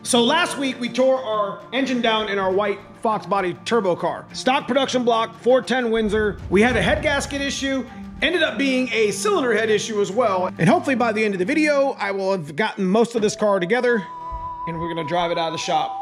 So last week we tore our engine down in our white Fox body turbo car. Stock production block, 410 Windsor. We had a head gasket issue, ended up being a cylinder head issue as well. And hopefully by the end of the video, I will have gotten most of this car together and we're gonna drive it out of the shop.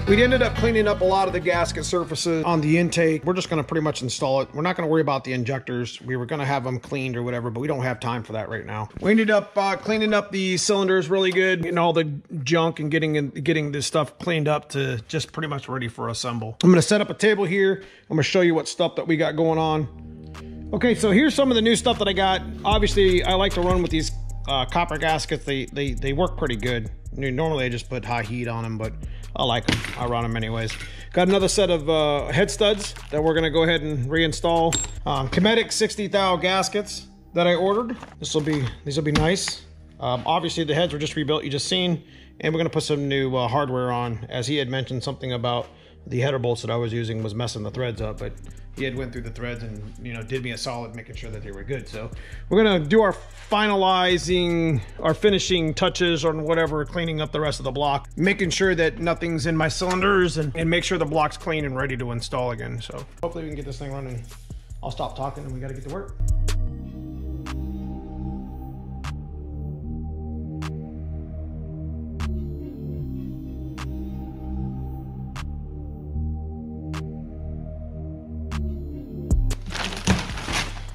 We ended up cleaning up a lot of the gasket surfaces on the intake. We're just gonna pretty much install it. We're not gonna worry about the injectors. We were gonna have them cleaned or whatever, but we don't have time for that right now. We ended up cleaning up the cylinders really good, getting all the junk and getting this stuff cleaned up to just pretty much ready for assemble. I'm gonna set up a table here. I'm gonna show you what stuff that we got going on. Okay, so here's some of the new stuff that I got. Obviously, I like to run with these copper gaskets. They work pretty good. Normally I just put high heat on them, but I like them. I run them anyways. Got another set of head studs that we're gonna go ahead and reinstall. Kinetic 60 thou gaskets that I ordered. These will be nice. Obviously the heads were just rebuilt, you just seen, and we're gonna put some new hardware on, as he had mentioned something about the header bolts that I was using was messing the threads up, but he had went through the threads and, you know, did me a solid making sure that they were good. So we're gonna do our finishing touches on whatever, cleaning up the rest of the block, making sure that nothing's in my cylinders and make sure the block's clean and ready to install again. So hopefully we can get this thing running. I'll stop talking and we gotta get to work.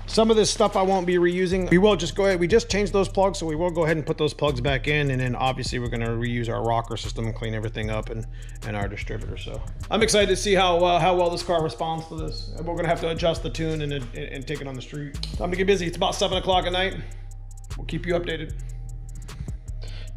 Some of this stuff I won't be reusing. We will just go ahead, we just changed those plugs, so we will go ahead and put those plugs back in, and then obviously we're gonna reuse our rocker system and clean everything up and our distributor. So I'm excited to see how well this car responds to this. We're gonna have to adjust the tune and take it on the street. Time to get busy. It's about 7 o'clock at night. We'll keep you updated.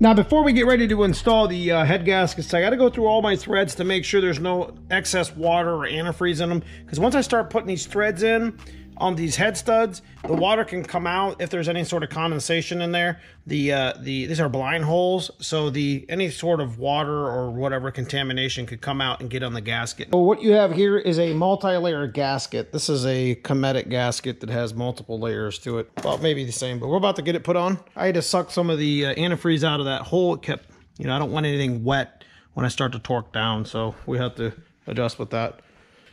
Now, before we get ready to install the head gaskets, I gotta go through all my threads to make sure there's no excess water or antifreeze in them. Because once I start putting these threads in, on these head studs, the water can come out if there's any sort of condensation in there. These are blind holes, so any sort of water or whatever contamination could come out and get on the gasket. So what you have here is a multi-layer gasket. This is a kinetic gasket that has multiple layers to it. Well, maybe the same, but we're about to get it put on. I had to suck some of the antifreeze out of that hole. It kept, you know, I don't want anything wet when I start to torque down, so we have to adjust with that.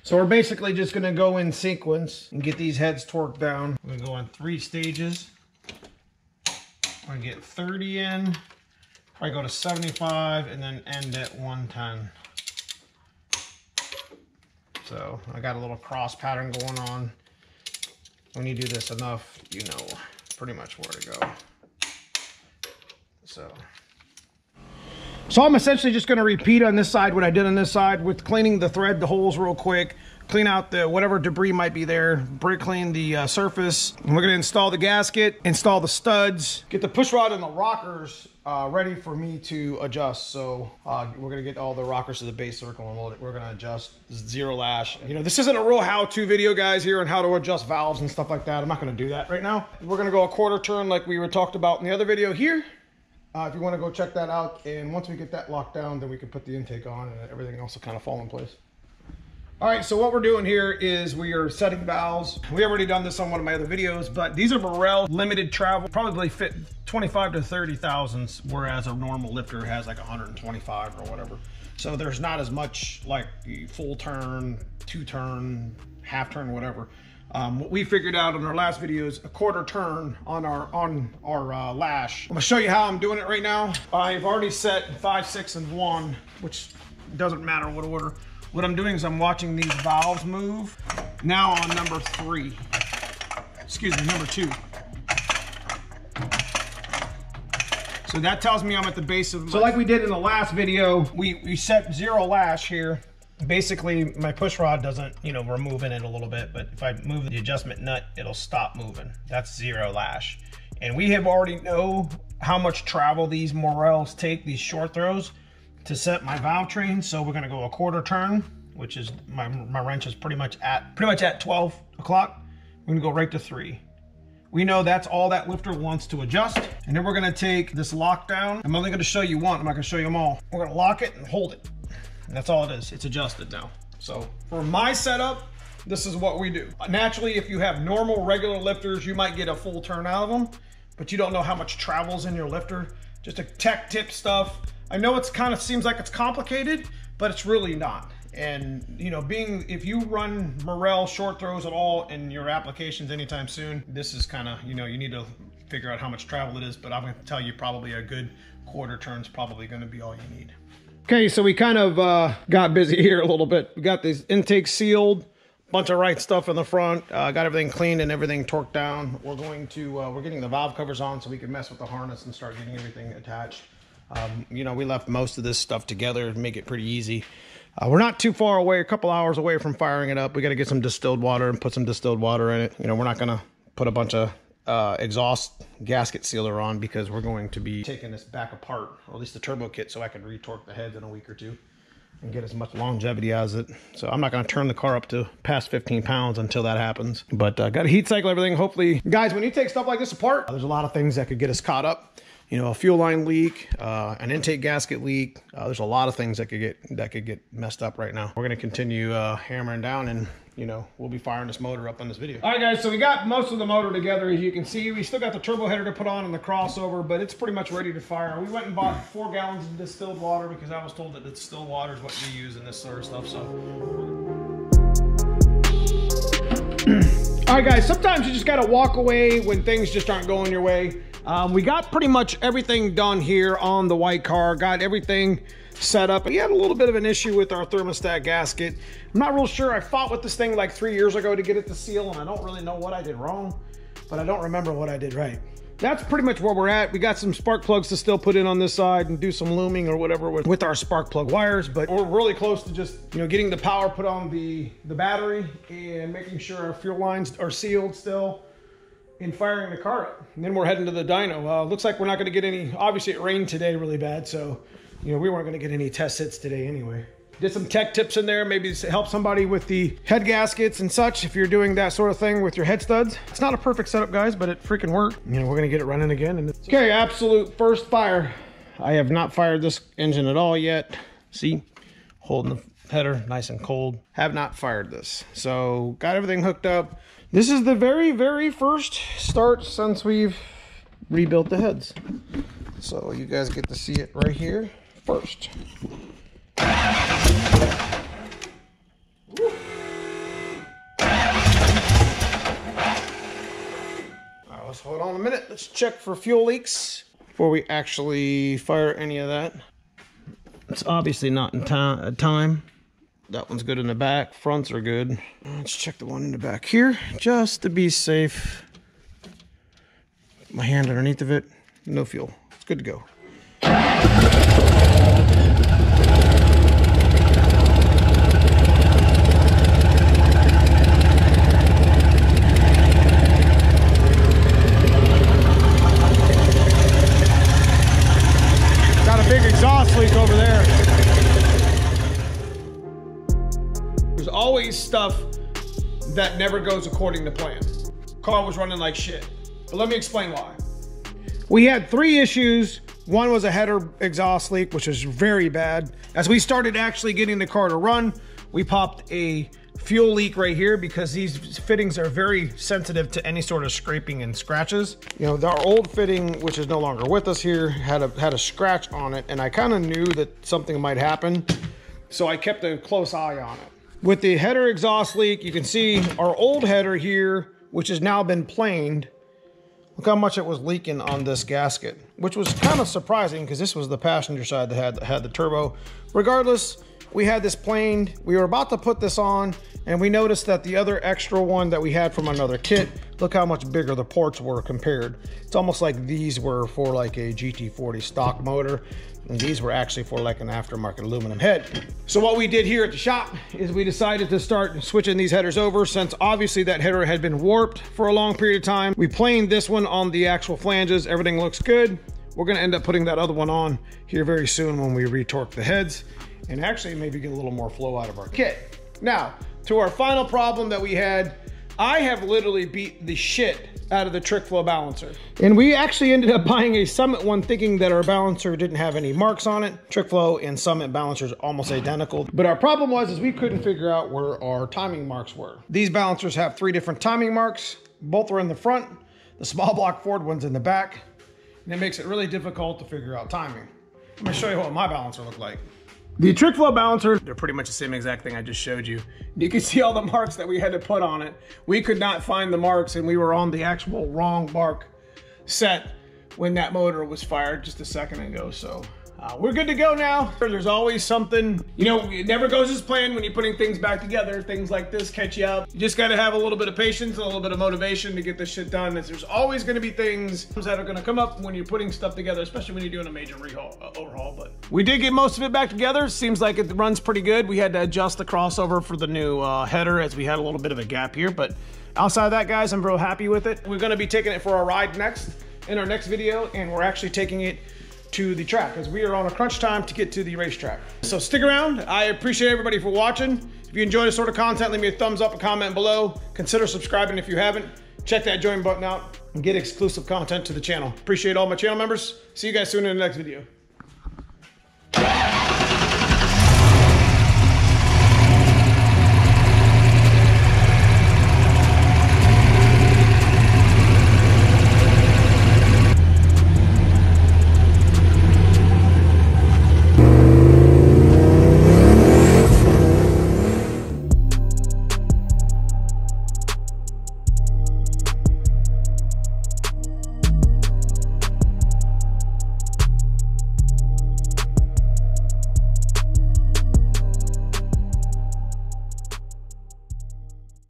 So we're basically just gonna go in sequence and get these heads torqued down. We're gonna go in 3 stages. We're gonna get 30 in, probably go to 75, and then end at 110. So I got a little cross pattern going on. When you do this enough, you know pretty much where to go. So I'm essentially just going to repeat on this side what I did on this side with cleaning the thread, the holes real quick, clean out the whatever debris might be there, brake clean the surface. And we're going to install the gasket, install the studs, get the push rod and the rockers ready for me to adjust. So we're going to get all the rockers to the base circle and we're going to adjust 0 lash. You know, this isn't a real how-to video, guys, here on how to adjust valves and stuff like that. I'm not going to do that right now. We're going to go a 1/4 turn like we were talked about in the other video here. If you want to go check that out, and once we get that locked down, then we can put the intake on and everything else will kind of fall in place. All right, so what we're doing here is we are setting valves. We already done this on one of my other videos, but these are Morel limited travel, probably fit 25 to 30 thousandths, whereas a normal lifter has like 125 or whatever. So there's not as much like the full turn, 2 turn, half turn, whatever. What we figured out in our last video is a 1/4 turn on our lash. I'm gonna show you how I'm doing it right now. I've already set 5, 6, and 1, which doesn't matter what order. What I'm doing is I'm watching these valves move. Now on number 3, excuse me, number 2. So that tells me I'm at the base of. So like we did in the last video, we set 0 lash here. Basically, my push rod doesn't, you know, we're moving it a little bit, but if I move the adjustment nut, it'll stop moving. That's 0 lash. And we have already know how much travel these Morels take, these short throws, to set my valve train. So we're gonna go a 1/4 turn, which is, my wrench is pretty much at 12 o'clock. We're gonna go right to 3. We know that's all that lifter wants to adjust. And then we're gonna take this lock down. I'm only gonna show you one, I'm not gonna show you them all. We're gonna lock it and hold it. And that's all it is, it's adjusted now. So for my setup, this is what we do. Naturally, if you have normal, regular lifters, you might get a full turn out of them, but you don't know how much travels in your lifter. Just a tech tip stuff. I know it's kind of seems like it's complicated, but it's really not. And you know, if you run Morel short throws at all in your applications anytime soon, this is kind of, you know, you need to figure out how much travel it is, but I'm gonna tell you probably a good quarter turn's probably gonna be all you need. Okay, so we kind of got busy here a little bit. We got these intakes sealed, bunch of right stuff in the front, got everything cleaned and everything torqued down. We're going to, we're getting the valve covers on so we can mess with the harness and start getting everything attached. You know, we left most of this stuff together to make it pretty easy. We're not too far away, a couple hours away from firing it up. We got to get some distilled water and put some distilled water in it. You know, we're not going to put a bunch of exhaust gasket sealer on because we're going to be taking this back apart, or at least the turbo kit, so I can retorque the heads in a week or two and get as much longevity as it. So I'm not going to turn the car up to past 15 pounds until that happens. But got to heat cycle everything. Hopefully, guys, when you take stuff like this apart, there's a lot of things that could get us caught up. You know, a fuel line leak, an intake gasket leak. There's a lot of things that could get messed up right now. We're gonna continue hammering down, and you know, we'll be firing this motor up on this video. All right, guys, so we got most of the motor together, as you can see. We still got the turbo header to put on and the crossover, but it's pretty much ready to fire. We went and bought 4 gallons of distilled water because I was told that distilled water is what you use in this sort of stuff. So, all right, guys, sometimes you just gotta walk away when things just aren't going your way. We got pretty much everything done here on the white car, got everything set up. We had a little bit of an issue with our thermostat gasket. I'm not real sure. I fought with this thing like 3 years ago to get it to seal, and I don't really know what I did wrong, but I don't remember what I did right. That's pretty much where we're at. We got some spark plugs to still put in on this side and do some looming or whatever with our spark plug wires, but we're really close to just, you know, getting the power put on the battery and making sure our fuel lines are sealed still, in firing the car up. And then we're heading to the dyno. Looks like we're not gonna get any, obviously it rained today really bad, so you know, we weren't gonna get any test hits today anyway. Did some tech tips in there, maybe to help somebody with the head gaskets and such, if you're doing that sort of thing with your head studs. It's not a perfect setup, guys, but it freaking worked. You know, we're gonna get it running again. And okay, absolute first fire. I have not fired this engine at all yet. See, holding the header nice and cold. Have not fired this. So got everything hooked up. This is the very, very first start since we've rebuilt the heads. So you guys get to see it right here first. All right, let's hold on a minute. Let's check for fuel leaks before we actually fire any of that. It's obviously not in time. That one's good in the back. Fronts are good. Let's check the one in the back here, just to be safe. Put my hand underneath of it. No fuel. It's good to go. Got a big exhaust leak over there. There's always stuff that never goes according to plan. Car was running like shit. But let me explain why. We had 3 issues. One was a header exhaust leak, which was very bad. As we started actually getting the car to run, we popped a fuel leak right here because these fittings are very sensitive to any sort of scraping and scratches. You know, our old fitting, which is no longer with us here, had a scratch on it, and I kind of knew that something might happen, so I kept a close eye on it. With the header exhaust leak, you can see our old header here, which has now been planed. Look how much it was leaking on this gasket, which was kind of surprising because this was the passenger side that had the turbo. Regardless, we had this planed. We were about to put this on, and we noticed that the other extra one that we had from another kit, look how much bigger the ports were compared. It's almost like these were for like a GT40 stock motor, and these were actually for like an aftermarket aluminum head. So what we did here at the shop is we decided to start switching these headers over, since obviously that header had been warped for a long period of time. We planed this one on the actual flanges. Everything looks good. We're gonna end up putting that other one on here very soon when we retorque the heads and actually maybe get a little more flow out of our kit. Now, to our final problem that we had, I have literally beat the shit out of the trick flow balancer. And we actually ended up buying a Summit one thinking that our balancer didn't have any marks on it. Trick flow and Summit balancers almost identical. But our problem was we couldn't figure out where our timing marks were. These balancers have 3 different timing marks. Both are in the front. The small block Ford one's in the back. And it makes it really difficult to figure out timing. I'm gonna show you what my balancer looked like. The trick flow balancer, they're pretty much the same exact thing I just showed you. You can see all the marks that we had to put on it. We could not find the marks and we were on the actual wrong mark set when that motor was fired just a second ago. So we're good to go now. There's always something, you know, it never goes as planned when you're putting things back together. Things like this catch you up. You just got to have a little bit of patience and a little bit of motivation to get this shit done. There's always going to be things that are going to come up when you're putting stuff together, especially when you're doing a major overhaul. But we did get most of it back together. Seems like it runs pretty good. We had to adjust the crossover for the new header as we had a little bit of a gap here. But outside of that, guys, I'm real happy with it. We're going to be taking it for a ride next in our next video, and we're actually taking it to the track as we are on a crunch time to get to the racetrack. So stick around. I appreciate everybody for watching. If you enjoy this sort of content, leave me a thumbs up, a comment below. Consider subscribing if you haven't. Check that join button out and get exclusive content to the channel. Appreciate all my channel members. See you guys soon in the next video.